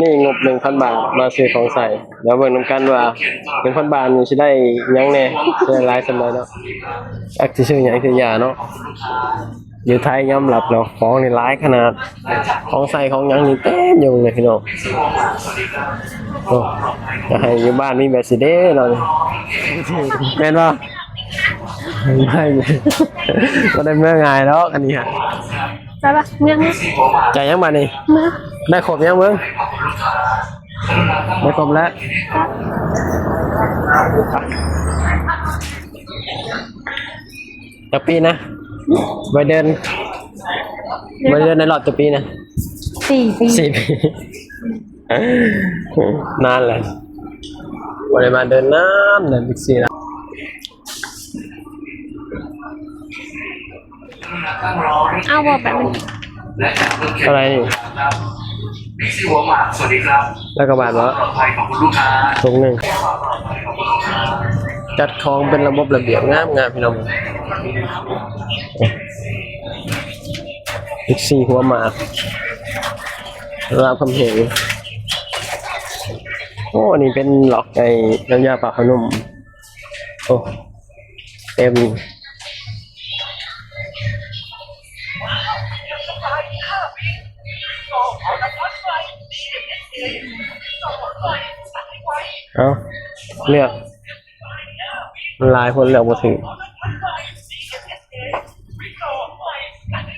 นี่งบ 1,000 บาทมาซื้อของใส่เดี๋ยวเบิ่งนำกันว่า 1,000 บาทนี่สิได้หยังแหน่สิได้หลายส่ำใดเนาะอักสิซื้อหยังคือยาเนาะอยู่ไทยยอมรับแล้วของนี่หลายขนาดของใส่ของหยังนี่เต็มอยู่เลยพี่น้องโอ้จะให้อยู่บ้านมีแบบสิเด้เนาะแม่นบ่ไม่ก็ได้เมื่อไงแล้วอันนี้ฮะ ได้ปะเมืองนี้ ใจายยังมานี่ เมือง ได้ครบยังเมืองได้ครบแล้วจะปีนะไปเดินในรอบจะปีนะ 4 ปี 4 ปีนานเลยบริมาเดินน้ำเลยบิ๊กซีแล้วเอาว่าแบบนี้ อะไรนี่ บิ๊กซีหัวหมากสวัสดีครับ แล้วก็บาทวะ ปลอดภัยของคุณลูกค้า ถุงหนึ่งจัดของเป็นระบบระเบียบงามพี่น้องบิ๊กซีหัวหมากรามคำแหงโอ้นี่เป็นหลอกไอ้น้ำยาปลาขนมโอ้เต็มเอาเลือกลายคนเลือกบ่ถึง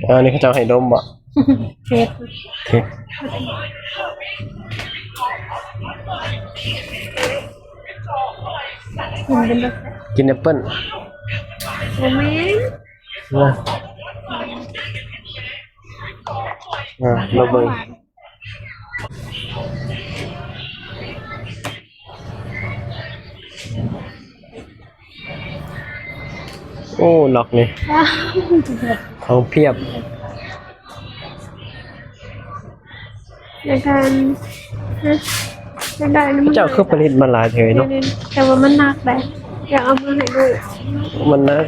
อันนี้เขาจะให้ดมบ่ เฮ็ด โอเค กินเป็นแบบ กินแอปเปิ้ล โอ้แม่น นะเราเบิ่งโอ้หลอกนี่ ว้าว ของเพียบ ในการนะในการนั้นมัน เจ้าคือผลิตมาหลายเถยเนาะ แต่ว่ามันหนักแบบอยากเอามาให้ดู มันนะ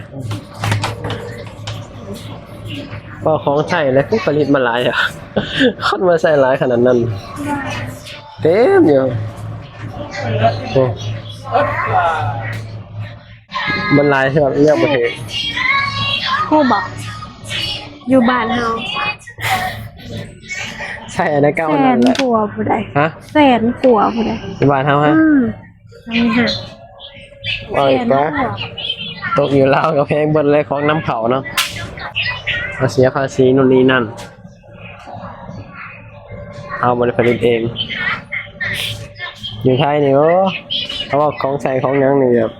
พอของใช้แล้วคือผลิตมาหลายอ่ะ คนมาใส่หลายขนาดนั้นเต็มอยู่โอ้มันหลายใช่ไหมเรียกประเทศ ผู้บอกอยู่บ้านเฮา ใช่อันนั้นเก้า แส อันนั้น น แหละ กว่าผู้ใด ฮะ แสนกว่าผู้ใด ที่บ้านเฮาฮะ นี่ฮะ ว่า แส อีก นก ปะ ว่า ตกอยู่แล้วกับแพงเบิดเลยของน้ำเขาเนาะมาเสียภาษีนู่นนี่นั่นเอาบริผลิตเอง อยู่ไทยนี่โอ้เขาบอกของใส่ของหยังนี่แบบ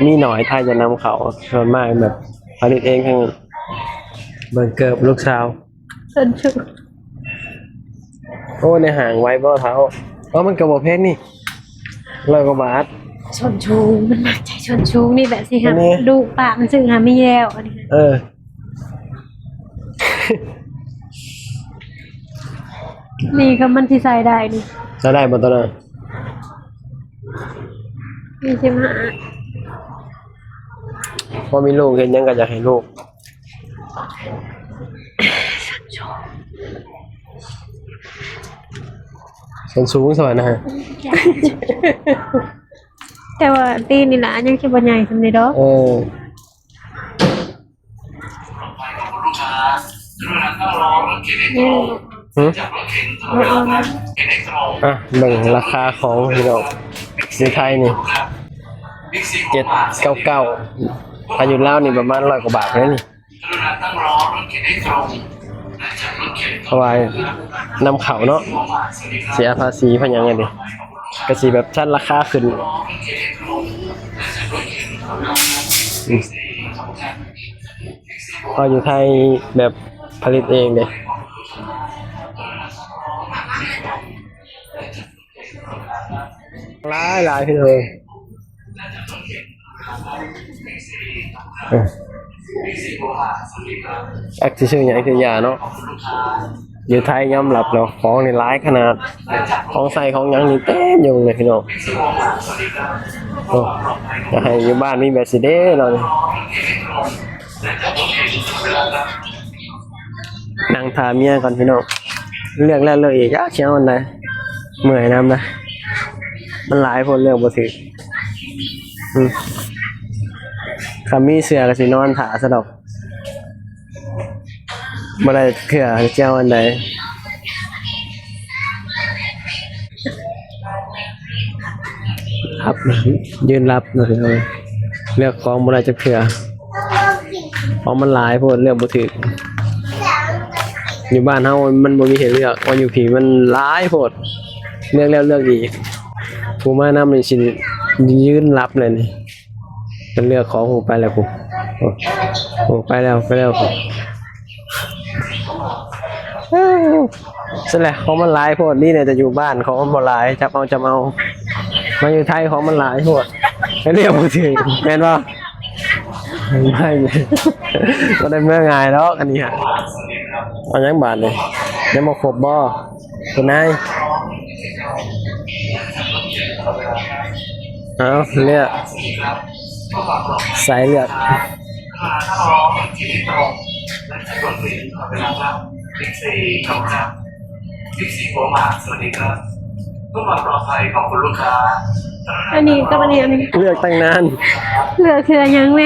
มีหน่อยไทยจะนำเขาส่วนมากแบบผลิตเองทั้งนั้นเบิร์เกิบลูกสาว จนชุด โอ้ในห่างไว้บ่เท้ามันกระบอกเพชรนี่100 กว่าบาท ชนชูงมันมาใจชนชูงนี่แบบสิ อั ค่ะ นนี้ ดูปากมันซึ่งหาไม่แล้วอันนี้ เออ นี่ก็มันที่ใส่ได้นี่ จะได้บ่ตัวนั้น นี่ใช่ไหม พอมีลูกเห็นยังก็อยากให้ลูกส่วนสูงสวัสดีนะฮะ แต่ว่าตีนี่ละยังคิดว่าใหญ่สำเร็จดอก เออ ลูกค้าเรื่องนั้นต้องรอรถเข็นเอ็กโต หึ จากรถเข็นธรรมดาครับเข็นเอ็กโต อ่ะเบิ่งราคาของพี่น้องซื้อไทยนี่ ครับบิ๊กซีหัวหมาก 799ถ้าอยู่ลาวนี่ประมาณ100 กว่าบาทเลยนี่ เรื่องนั้นต้องรอรถเข็นเอ็กโตและจากรถเข็น เพราะว่านำเขาเนาะ หัวหมากสวัสดีครับ เสียภาษีเพนหยังไงดิก็สิแบบชั้นราคาขึ้นอืมพออยู่ไทยแบบผลิตเองเด้หลายพี่น้องอักสิชื่อหยังคือยาเนาะอยู่ไทยยอมรับแล้วของนี่หลายขนาดของใส่ของหยังนี่เต็มอยู่เลยพี่น้องโอ้จะให้อยู่บ้านมีแบบสิเด้เนาะนั่งทาเมียก่อนพี่น้องเลือกแล้วเลยอีกเชียวอันใด เมื่อยน้ำนะมันหลายคนเรื่องบ่ถึกคำมีเสือก็สินอนถาซะดอกบ่ได้เถื่อเจ้าอันใดครับยืนรับนะเลยเลือกของบ่ได้จักเถื่อของมันหลายโพดเลือกบ่ถึกอยู่บ้านเฮามันบ่มีให้เลือกว่าอยู่ผีมันหลายโพดเลือกแล้วเลือกอีกผู้มานำนี่สิยืนรับเลยนี่มันเลือกของผมไปแล้วผมโอ้ไปแล้วผมเสร็จแล้วของมันหลายโพดนี่เนี่ยจะอยู่บ้านของมันบ่หลายจับเอามาอยู่ไทยของมันหลายโพดไม่เรียกบ่ถึงแม่นบ่ไม่ก็ได้เมื่อไงแล้วอันนี้ฮะเอายังบาทเลยยังบ่ครบบ่คุณนายเอาเลือกสายเลือก ถ้าร้องที่ตรงและจากรถเมล์เวลาครับบิ๊กซีครับบิ๊กซีโกมาสวัสดีครับเพื่อความปลอดภัยของคุณลูกค้า อันนี้กับอันนี้ เลือกตั้งนาน เหลือคือยังไหม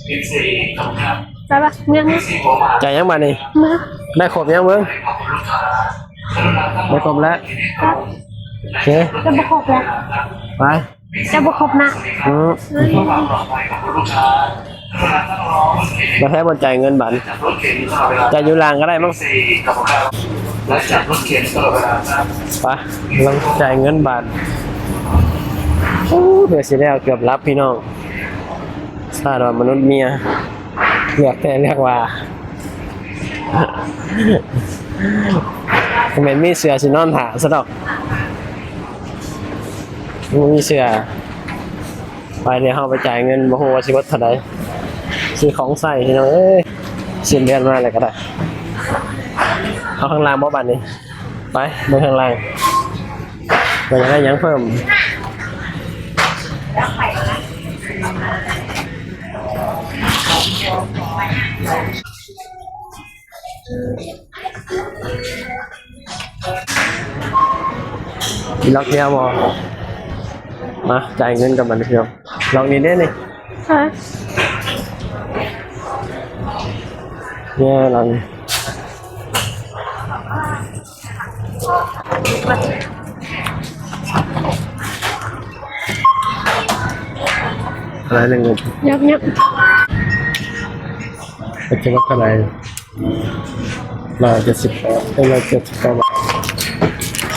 บิ๊กซีครับ ใช่ปะเงี้ย บิ๊กซีโกมา จ่ายยังบาทนี่ มา ได้ครบยังเบิ้ง ของคุณลูกค้า ได้ครบแล้วโอเค จะบุกครบแล้ว ไป จะบุกครบนะ เพื่อความปลอดภัยของคุณลูกค้าเวลาต้องร้อง แล้วแท้บนจ่ายเงินบัตร จากรถเข็นตลอดเวลา จ่ายอยู่ลางก็ได้มั้ง ซีครับและจากรถเข็นตลอดเวลาครับ ไปลองจ่ายเงินบัตรโอ้เดี๋ยวสิแล้วเกือบรับพี่น้องทราบว่ามนุษย์เมียเลือกแต่เลือกว่าคอมเมนต์มีเสือสินอนถาซะดอกมันมีเสือไปเดี๋ยวเราไปจ่ายเงินบ่ฮู้ว่าสิเบิดเท่าใดซื้อของใส่พี่น้องเอ้ยสิ้นเดือนมาแล้วก็ได้เอาข้างล่างบ่บัดนี้ไปเบิ่งข้างล่างว่าอยากได้หยังเพิ่มล็อกเดียวบ่มาจ่ายเงินกับมันพี่น้องล็อกนี้ได้นี่ ฮะ เนี่ยล็อกนี้อะไรหนึ่งเงิน ยับยับ ไปเจอว่าอะไร178ได้179 บาท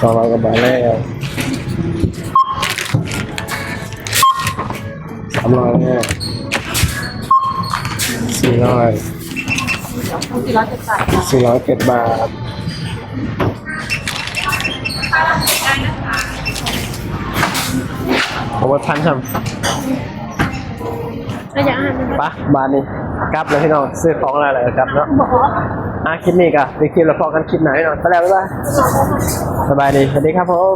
200 กว่าบาทแล้ว300แล้ว407 บาทผมว่าพันครับ ระยะห่างมัน ปะบาทนี่กลับเลยพี่น้องซื้อของอะไรเลยครับเนาะ บอกว่า คลิปนี้ก็ไปคลิปแล้วพอกันคลิปไหนเนาะไปแล้วบ๊ายบายสบายดีสวัสดีครับผม